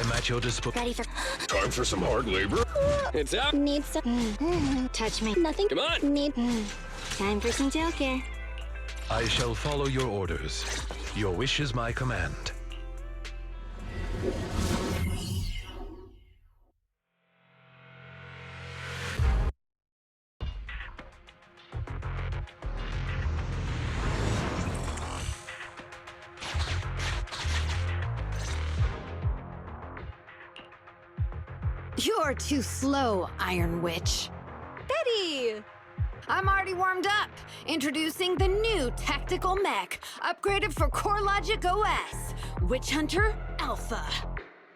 I'm at your disposal. Ready for... Time for some hard labor. It's up. Need some... Touch me. Nothing. Come on. Need... Time for some tail care. I shall follow your orders. Your wish is my command. You're too slow, Iron Witch. Betty! I'm already warmed up. Introducing the new tactical mech, upgraded for CoreLogic OS, Witch Hunter Alpha.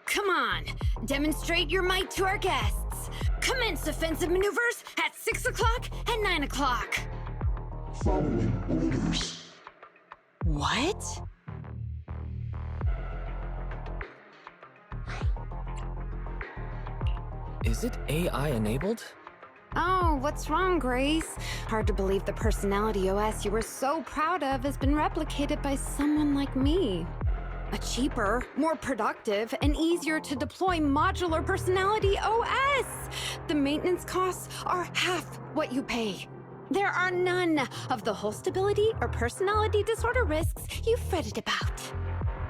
Come on, demonstrate your might to our guests. Commence offensive maneuvers at 6 o'clock and 9 o'clock. Following orders. What? Is it AI enabled? Oh, what's wrong, Grace? Hard to believe the personality OS you were so proud of has been replicated by someone like me. A cheaper, more productive, and easier to deploy modular personality OS! The maintenance costs are half what you pay. There are none of the whole stability or personality disorder risks you fretted about.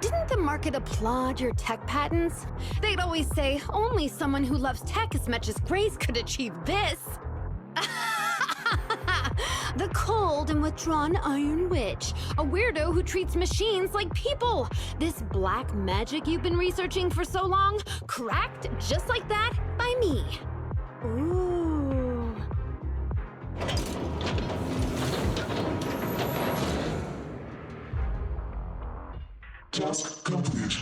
Didn't the market applaud your tech patents? They'd always say only someone who loves tech as much as Grace could achieve this. The cold and withdrawn Iron Witch, a weirdo who treats machines like people. This black magic you've been researching for so long, cracked just like that by me. Ooh. Task complete.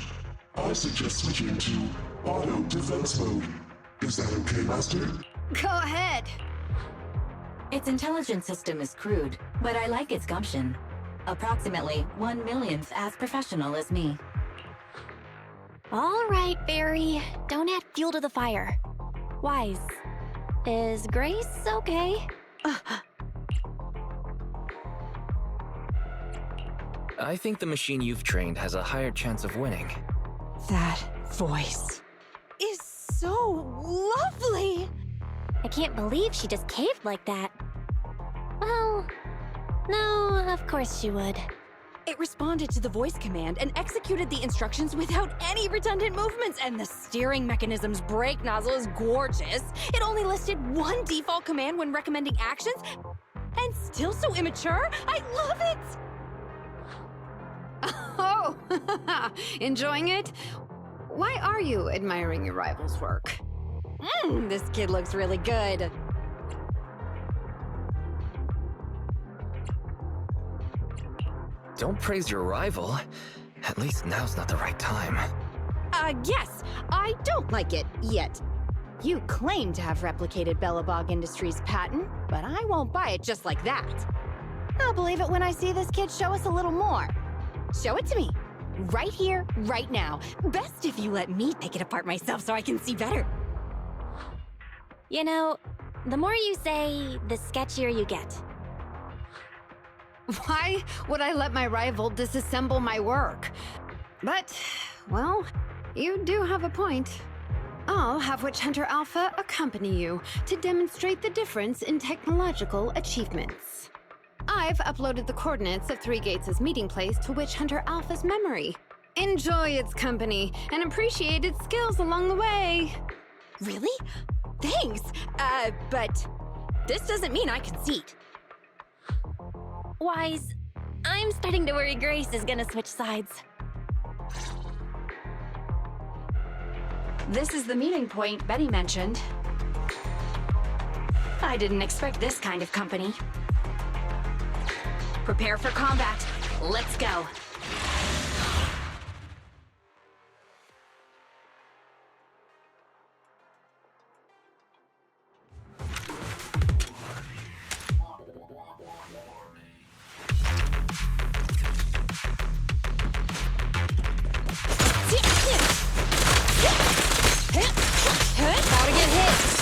I suggest switching to auto defense mode. Is that okay, Master? Go ahead. Its intelligence system is crude, but I like its gumption. Approximately 1/1,000th as professional as me. All right, Barry. Don't add fuel to the fire. Wise. Is Grace okay? I think the machine you've trained has a higher chance of winning. That voice is so lovely. I can't believe she just caved like that. Well, no, of course she would. It responded to the voice command and executed the instructions without any redundant movements, and the steering mechanism's brake nozzle is gorgeous. It only listed one default command when recommending actions, and still so immature. I love it! Oh, enjoying it? Why are you admiring your rival's work? This kid looks really good. Don't praise your rival. At least now's not the right time. Yes, I don't like it yet. You claim to have replicated Bellabog Industries' patent, but I won't buy it just like that. I'll believe it when I see this kid show us a little more. Show it to me. Right here, right now. Best if you let me pick it apart myself so I can see better. You know, the more you say, the sketchier you get. Why would I let my rival disassemble my work? But, well, you do have a point. I'll have Witch Hunter Alpha accompany you to demonstrate the difference in technological achievements. I've uploaded the coordinates of Three Gates' meeting place to Witch Hunter Alpha's memory. Enjoy its company and appreciate its skills along the way. Really? Thanks. But this doesn't mean I concede. Wise, I'm starting to worry Grace is gonna switch sides. This is the meeting point Betty mentioned. I didn't expect this kind of company. Prepare for combat. Let's go. About to get hit.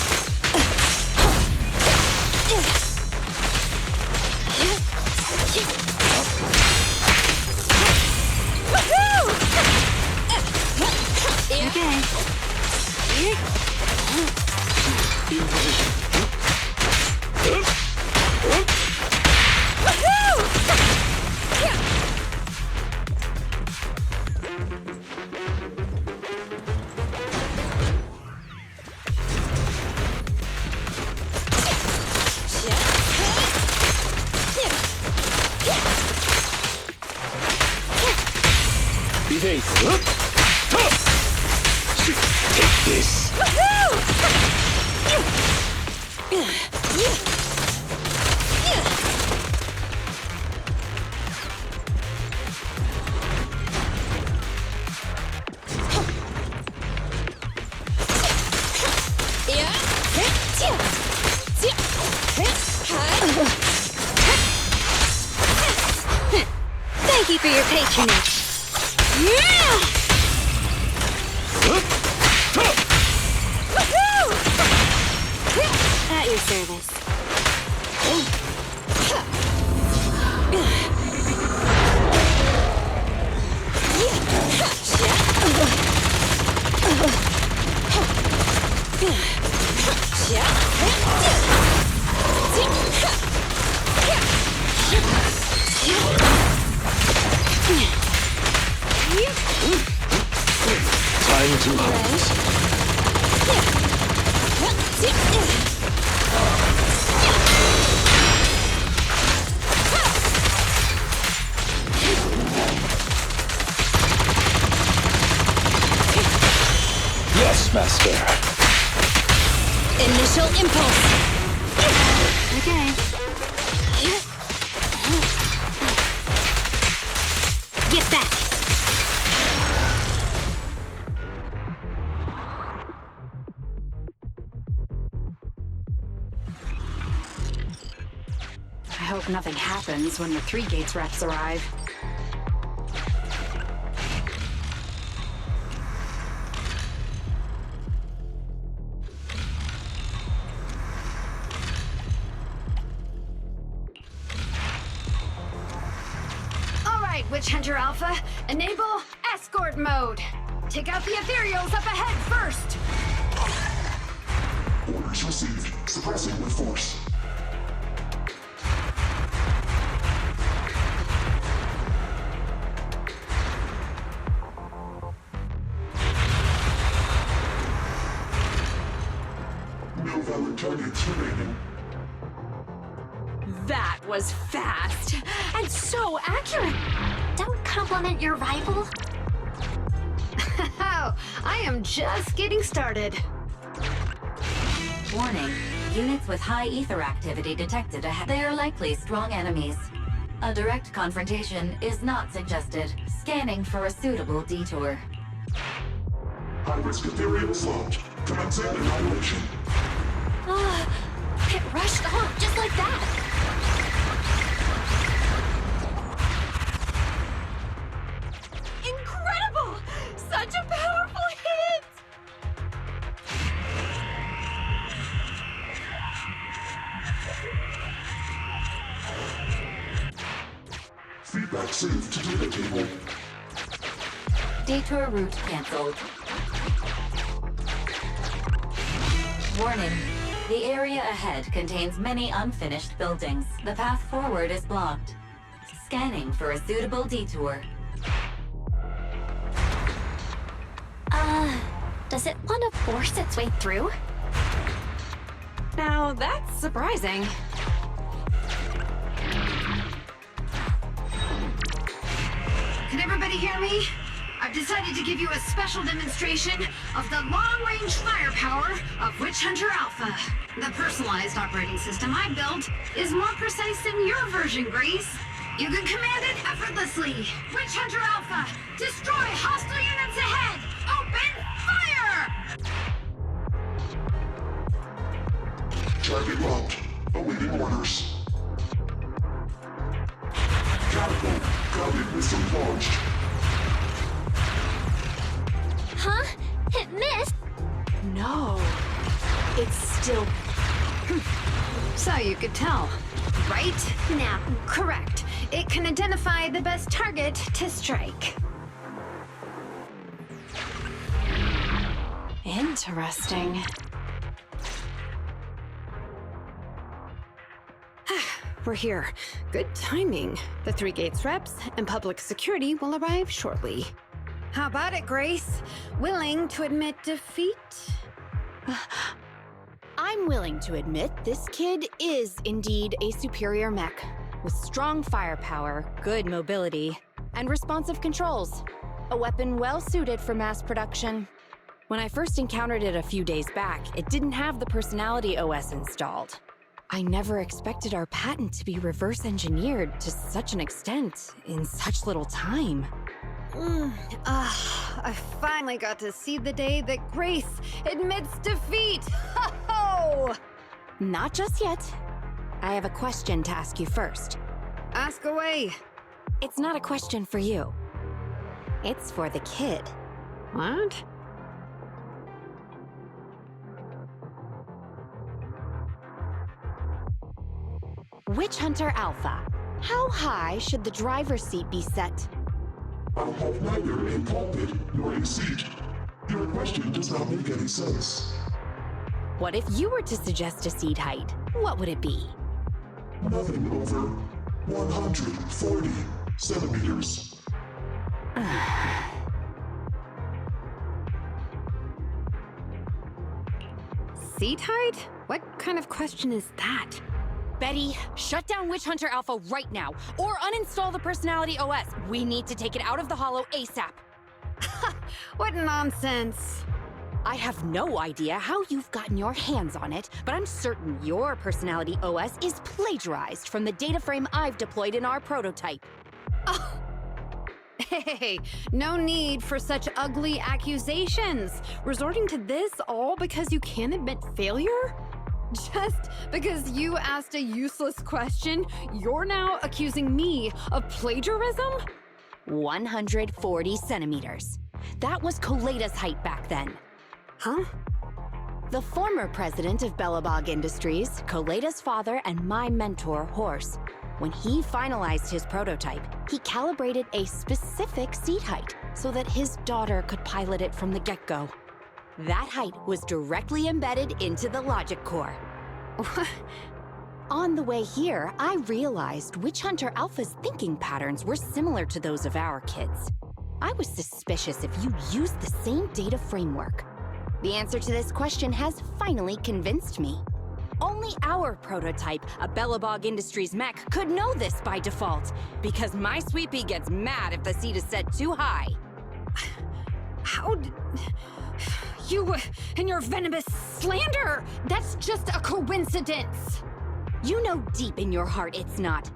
In position. Behave. Take this. Thank you for your patronage. At your service. Time to hunt. Yes, master. Initial impulse. Okay. Get back. I hope nothing happens when the 3 Gates reps arrive. All right, Witch Hunter Alpha, enable escort mode. Take out the ethereals up ahead first. Orders received. Suppressing with force. No valid targets remaining. That was fast and so accurate. Don't compliment your rival. Oh, I am just getting started. Warning. Units with high ether activity detected ahead. They are likely strong enemies. A direct confrontation is not suggested. Scanning for a suitable detour. High-risk ethereals launched. Commencing annihilation. It rushed off just like that. Incredible! Such a powerful hit! Feedback saved to data table. Detour route cancelled. Warning. The area ahead contains many unfinished buildings. The path forward is blocked. Scanning for a suitable detour. Does it want to force its way through? Now, that's surprising. Can everybody hear me? I've decided to give you a special demonstration of the long-range firepower of Witch Hunter Alpha. The personalized operating system I built is more precise than your version, Grace. You can command it effortlessly. Witch Hunter Alpha, destroy hostile units ahead! Open fire! Target locked. Awaiting orders. Catapult. Guided missile launched. Huh? It missed? No. It's still... So you could tell, right? Now. Correct. It can identify the best target to strike. Interesting. we're here. Good timing. The 3 Gates reps and public security will arrive shortly. How about it, Grace? Willing to admit defeat? I'm willing to admit this kid is indeed a superior mech, with strong firepower, good mobility, and responsive controls. A weapon well suited for mass production. When I first encountered it a few days back, it didn't have the Personality OS installed. I never expected our patent to be reverse engineered to such an extent in such little time. I finally got to see the day that Grace admits defeat! Ho-ho! Not just yet. I have a question to ask you first. Ask away. It's not a question for you. It's for the kid. What? Witch Hunter Alpha. How high should the driver's seat be set? I have neither a pulpit nor a seat. Your question does not make any sense. What if you were to suggest a seat height? What would it be? Nothing over 140 centimeters. Seat height? What kind of question is that? Betty, shut down Witch Hunter Alpha right now, or uninstall the Personality OS. We need to take it out of the Hollow ASAP. What nonsense! I have no idea how you've gotten your hands on it, but I'm certain your Personality OS is plagiarized from the data frame I've deployed in our prototype. Oh. Hey, no need for such ugly accusations. Resorting to this all because you can't admit failure? Just because you asked a useless question, you're now accusing me of plagiarism? 140 centimeters. That was Koleda's height back then. Huh? The former president of Belobog Industries, Koleda's father, and my mentor, Horse. When he finalized his prototype, he calibrated a specific seat height so that his daughter could pilot it from the get-go. That height was directly embedded into the logic core. On the way here, I realized Witch Hunter Alpha's thinking patterns were similar to those of our kids. I was suspicious if you used the same data framework. The answer to this question has finally convinced me. Only our prototype, a Belobog Industries mech, could know this by default, because my sweet pea gets mad if the seat is set too high. How did... You and your venomous slander! That's just a coincidence! You know deep in your heart it's not.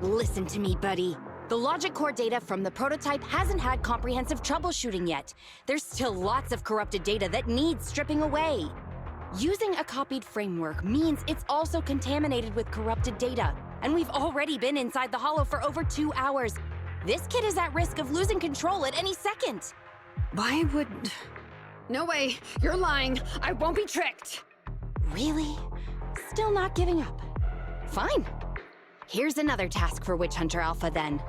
Listen to me, buddy. The logic core data from the prototype hasn't had comprehensive troubleshooting yet. There's still lots of corrupted data that needs stripping away. Using a copied framework means it's also contaminated with corrupted data, and we've already been inside the Hollow for over 2 hours. This kid is at risk of losing control at any second. Why would... No way! You're lying! I won't be tricked! Really? Still not giving up? Fine. Here's another task for Witch Hunter Alpha then.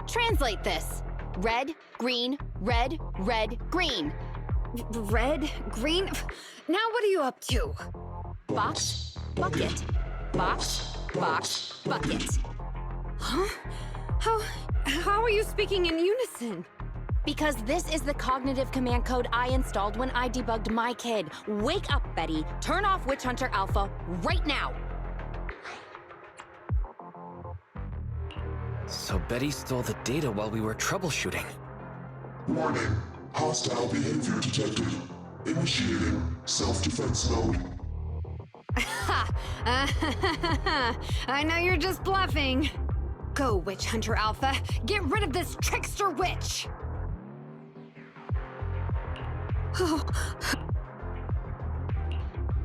Translate this. Red, green, red, red, green. Red? Green? Now what are you up to? Box, bucket. Box, box, bucket. Huh? How are you speaking in unison? Because this is the cognitive command code I installed when I debugged my kid. Wake up, Betty. Turn off Witch Hunter Alpha right now. So Betty stole the data while we were troubleshooting. Warning. Hostile behavior detected. Initiating self-defense mode. I know you're just bluffing. Go, Witch Hunter Alpha. Get rid of this trickster witch!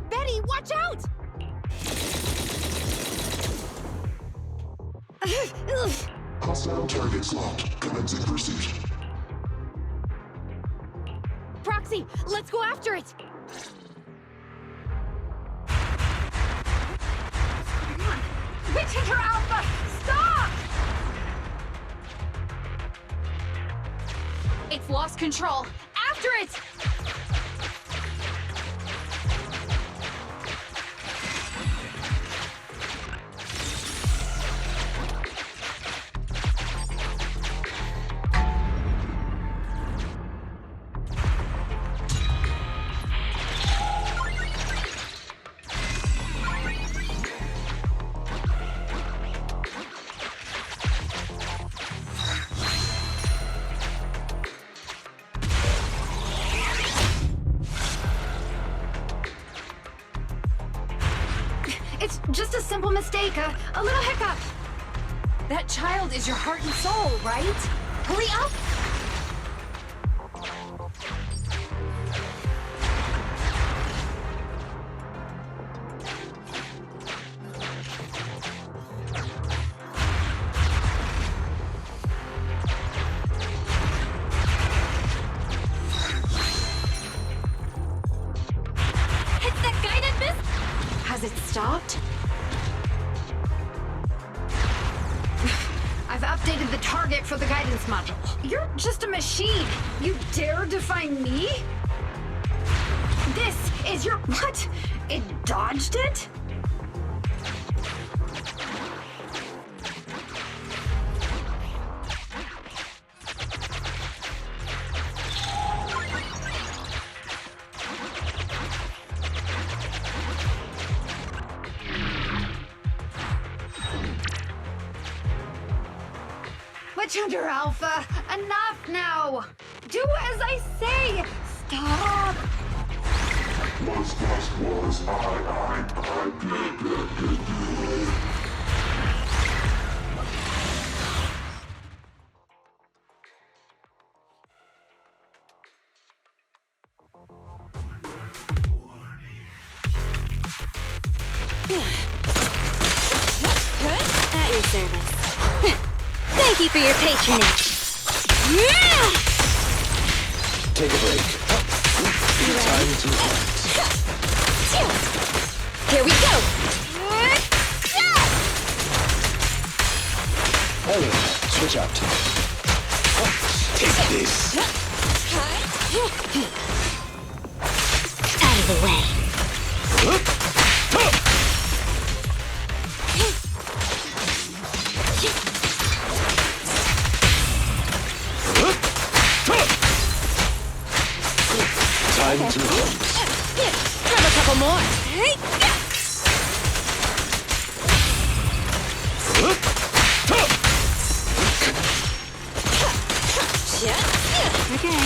Betty, watch out! Hostile targets locked. Commencing pursuit. Proxy, let's go after it! Witch Hunter Alpha, stop! It's lost control. After it! It's just a simple mistake, a little hiccup. That child is your heart and soul, right? Hurry up! Hit that guided miss! Has it stopped? I've updated the target for the guidance module. You're just a machine. You dare defy me? This is your... What? It dodged it? Witchunder Alpha, enough now! Do as I say! Stop! Was, At your service. Thank you for your patronage. Take a break. Time to relax. Here we go. Ellie, switch out. Take this. Out of the way. Time to hunt. Grab a couple more. Okay.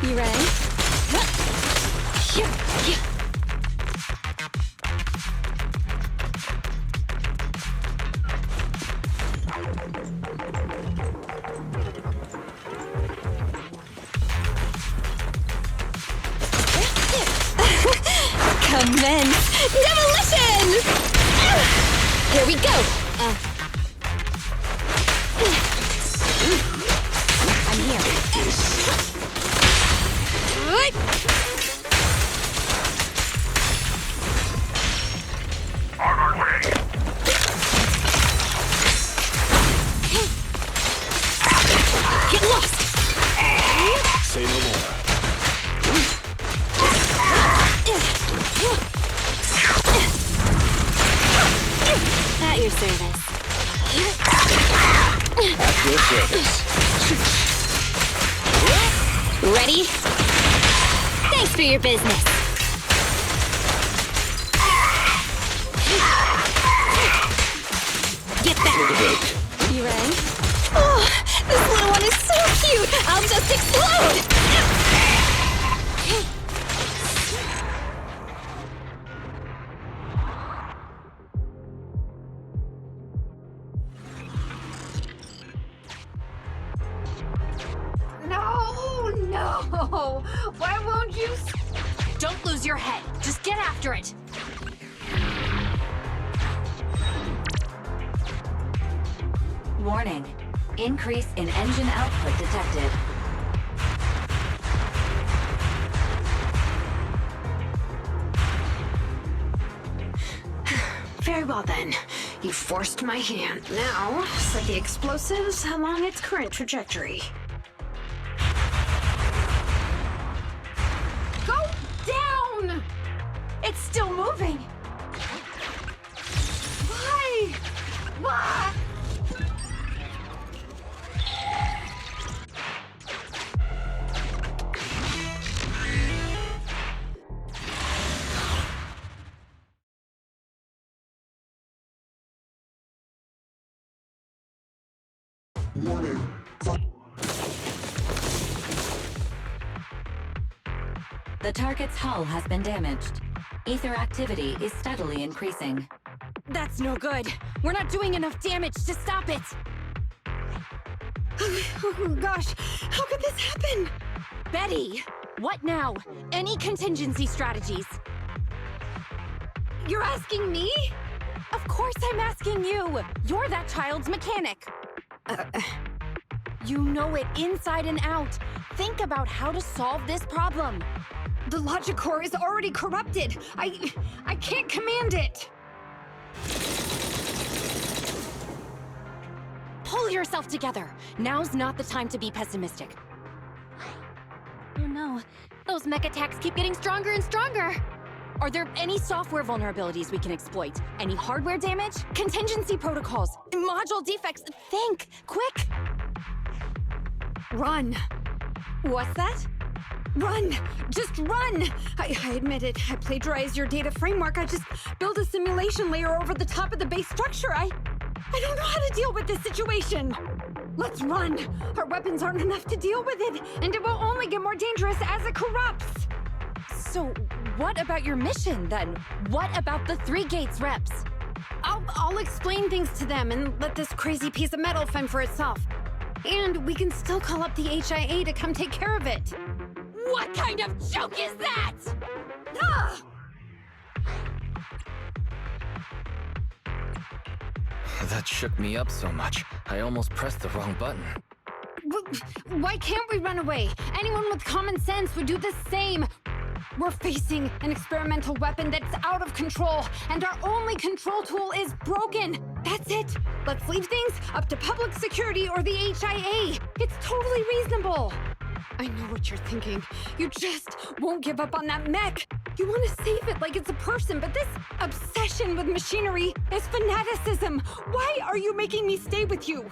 You ready? Commence demolition! Here we go! I'm here. Get lost! Say no more. At your service. At your service. Ready? Thanks for your business. Get back. Take a break. You ready? Oh, this little one is so cute. I'll just explode. No! Why won't you... Don't lose your head. Just get after it. Warning. Increase in engine output detected. Very well then. You forced my hand. Now, set the explosives along its current trajectory. Go down! It's still moving. Why? Why? warning. The target's hull has been damaged. Ether activity is steadily increasing. That's no good. We're not doing enough damage to stop it. Oh gosh, how could this happen? Betty, what now? Any contingency strategies? You're asking me? Of course I'm asking you. You're that child's mechanic. You know it inside and out. Think about how to solve this problem. The logic core is already corrupted. I can't command it. Pull yourself together. Now's not the time to be pessimistic. Oh no, those mech attacks keep getting stronger and stronger. Are there any software vulnerabilities we can exploit? Any hardware damage? Contingency protocols? Module defects? Think! Quick! Run. What's that? Run! Just run! I admit it. I plagiarized your data framework. I just built a simulation layer over the top of the base structure. I don't know how to deal with this situation. Let's run. Our weapons aren't enough to deal with it, and it will only get more dangerous as it corrupts. So, what about your mission, then? What about the 3 Gates reps? I'll explain things to them and let this crazy piece of metal fend for itself. And we can still call up the HIA to come take care of it. What kind of joke is that? Ah! That shook me up so much, I almost pressed the wrong button. Why can't we run away? Anyone with common sense would do the same. We're facing an experimental weapon that's out of control, and our only control tool is broken. That's it. Let's leave things up to public security or the HIA. It's totally reasonable. I know what you're thinking. You just won't give up on that mech. You want to save it like it's a person, but this obsession with machinery is fanaticism. Why are you making me stay with you?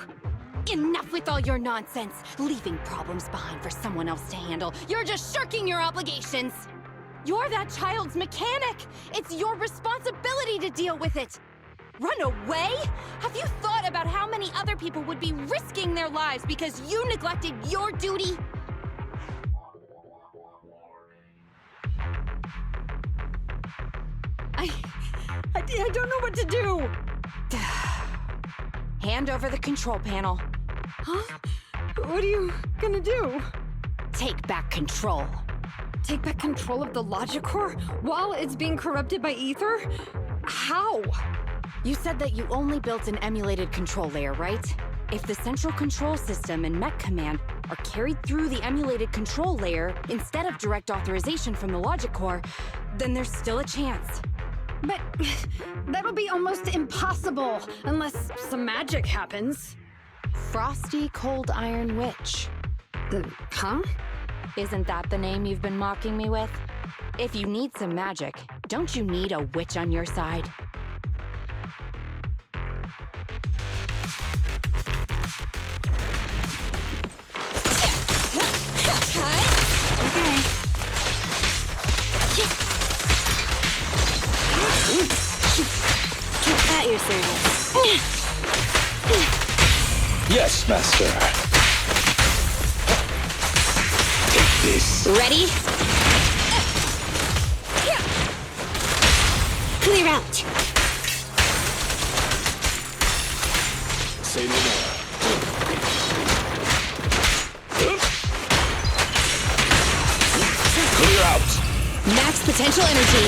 Enough with all your nonsense, leaving problems behind for someone else to handle. You're just shirking your obligations. You're that child's mechanic. It's your responsibility to deal with it. Run away? Have you thought about how many other people would be risking their lives because you neglected your duty? I don't know what to do. Hand over the control panel. Huh? What are you gonna do? Take back control. Take back control of the logic core while it's being corrupted by ether? How? You said that you only built an emulated control layer, right? If the central control system and mech command are carried through the emulated control layer instead of direct authorization from the logic core, then there's still a chance. But that'll be almost impossible unless some magic happens. Frosty Cold Iron Witch. Huh? Isn't that the name you've been mocking me with? If you need some magic, don't you need a witch on your side? At your service. Yes, Master. Take this. Ready? Clear out. Say no more. Clear out. Max potential energy.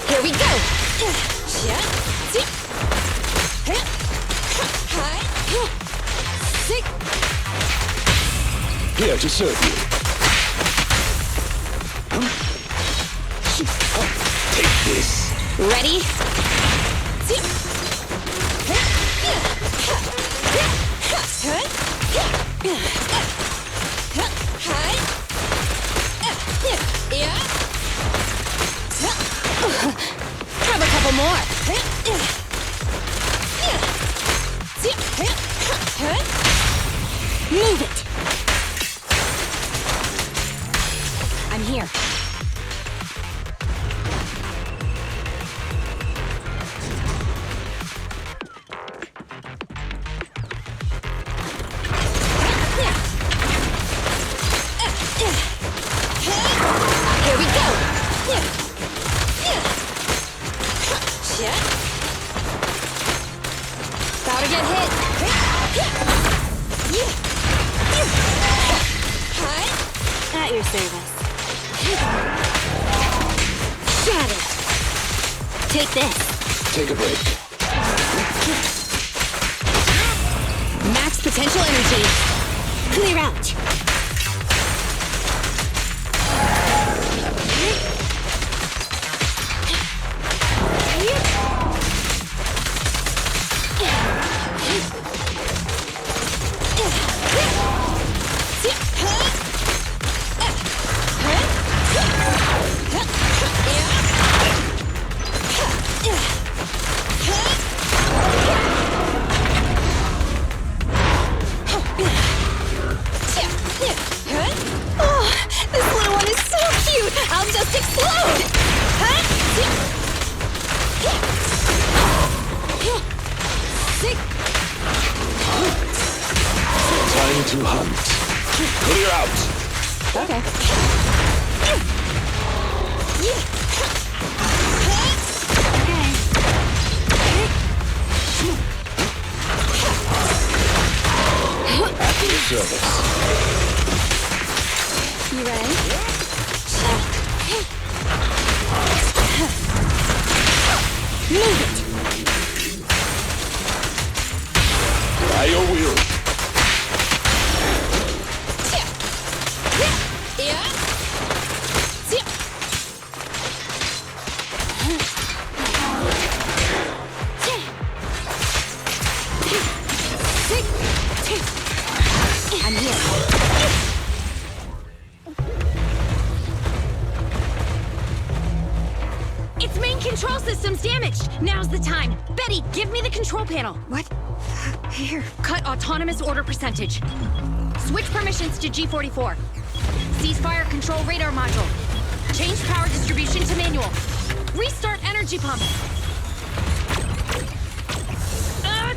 Here we go. Here to serve you. Take this. Ready? Have a couple more. Move it! I'm here. Here we go! About to get hit! At your service. Shattered! Take this. Take a break. Max potential energy. Clear out. I'll just explode! Time to hunt. Clear out. Okay. At your service. You ready? Move it! By your will. I'm here. Its main control system's damaged. Now's the time. Betty, give me the control panel. What? Here. Cut autonomous order percentage. Switch permissions to G44. Ceasefire control radar module. Change power distribution to manual. Restart energy pump.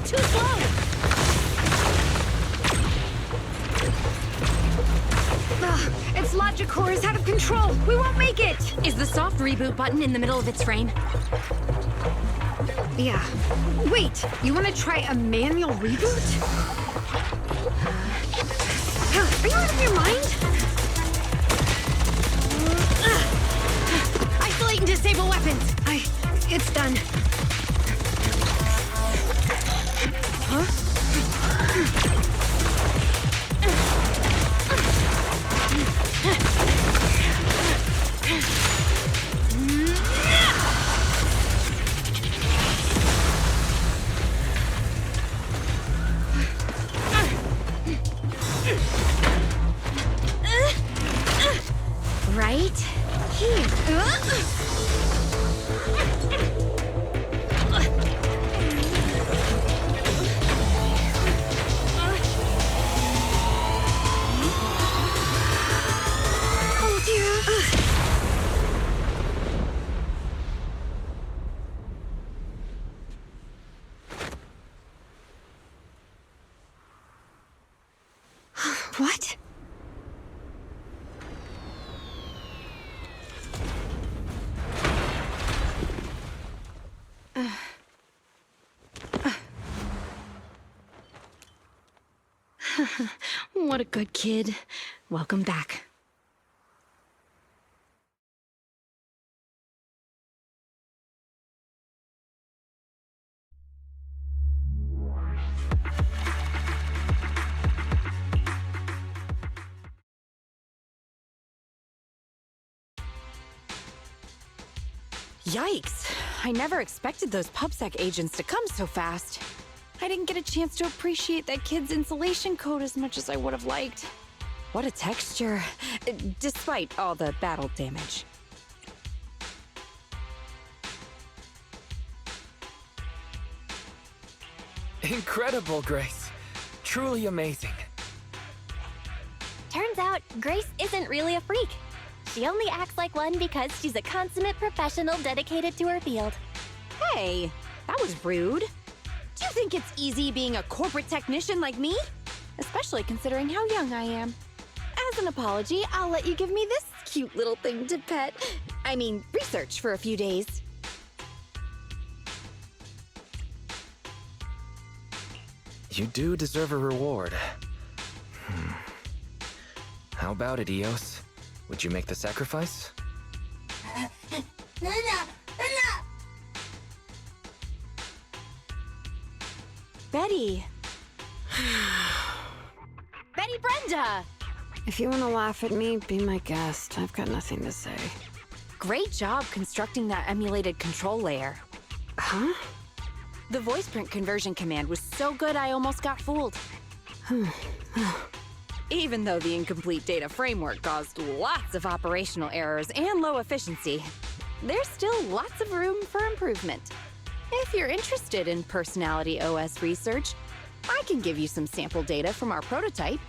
Too slow. Its logic core is out of control. We won't make it. Is the soft reboot button in the middle of its frame? Yeah. Wait, you want to try a manual reboot? Are you out of your mind? Isolate and disable weapons. It's done. Huh? Right here. Oh dear. What? What a good kid. Welcome back. Yikes! I never expected those PubSec agents to come so fast. I didn't get a chance to appreciate that kid's insulation coat as much as I would have liked. What a texture, despite all the battle damage. Incredible, Grace. Truly amazing. out, Grace isn't really a freak. She only acts like one because she's a consummate professional dedicated to her field. Hey, that was rude. Do you think it's easy being a corporate technician like me? Especially considering how young I am. As an apology, I'll let you give me this cute little thing to pet. I mean, research for a few days. You do deserve a reward. How about it, Eos? Would you make the sacrifice? Betty. Betty Brenda! If you want to laugh at me, be my guest. I've got nothing to say. Great job constructing that emulated control layer. Huh? The voice print conversion command was so good I almost got fooled. Even though the incomplete data framework caused lots of operational errors and low efficiency, there's still lots of room for improvement. If you're interested in Personality OS research, I can give you some sample data from our prototype.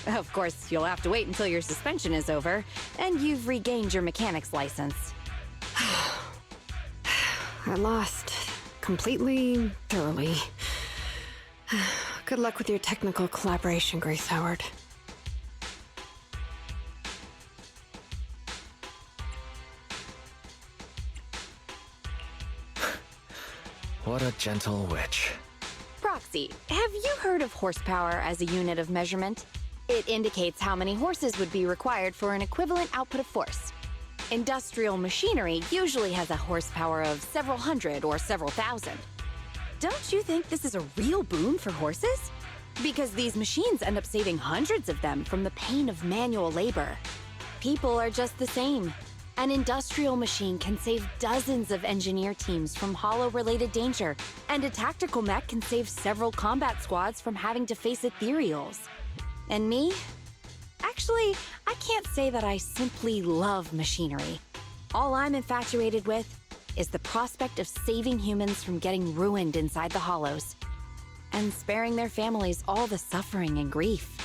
Of course, you'll have to wait until your suspension is over and you've regained your mechanics license. I lost. Completely, thoroughly. Good luck with your technical collaboration, Grace Howard. What a gentle witch. Proxy, have you heard of horsepower as a unit of measurement? It indicates how many horses would be required for an equivalent output of force. Industrial machinery usually has a horsepower of several hundred or several thousand. Don't you think this is a real boon for horses? Because these machines end up saving hundreds of them from the pain of manual labor. People are just the same. An industrial machine can save dozens of engineer teams from hollow-related danger, and a tactical mech can save several combat squads from having to face ethereals. And me? Actually, I can't say that I simply love machinery. All I'm infatuated with is the prospect of saving humans from getting ruined inside the hollows, and sparing their families all the suffering and grief.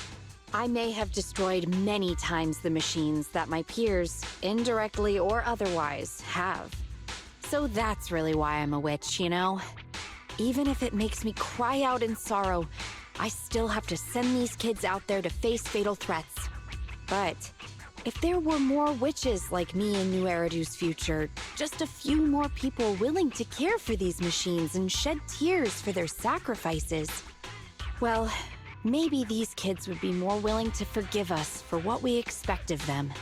I may have destroyed many times the machines that my peers, indirectly or otherwise, have. So that's really why I'm a witch, you know? Even if it makes me cry out in sorrow, I still have to send these kids out there to face fatal threats. But if there were more witches like me in New Eridu's future, just a few more people willing to care for these machines and shed tears for their sacrifices, well, maybe these kids would be more willing to forgive us for what we expect of them.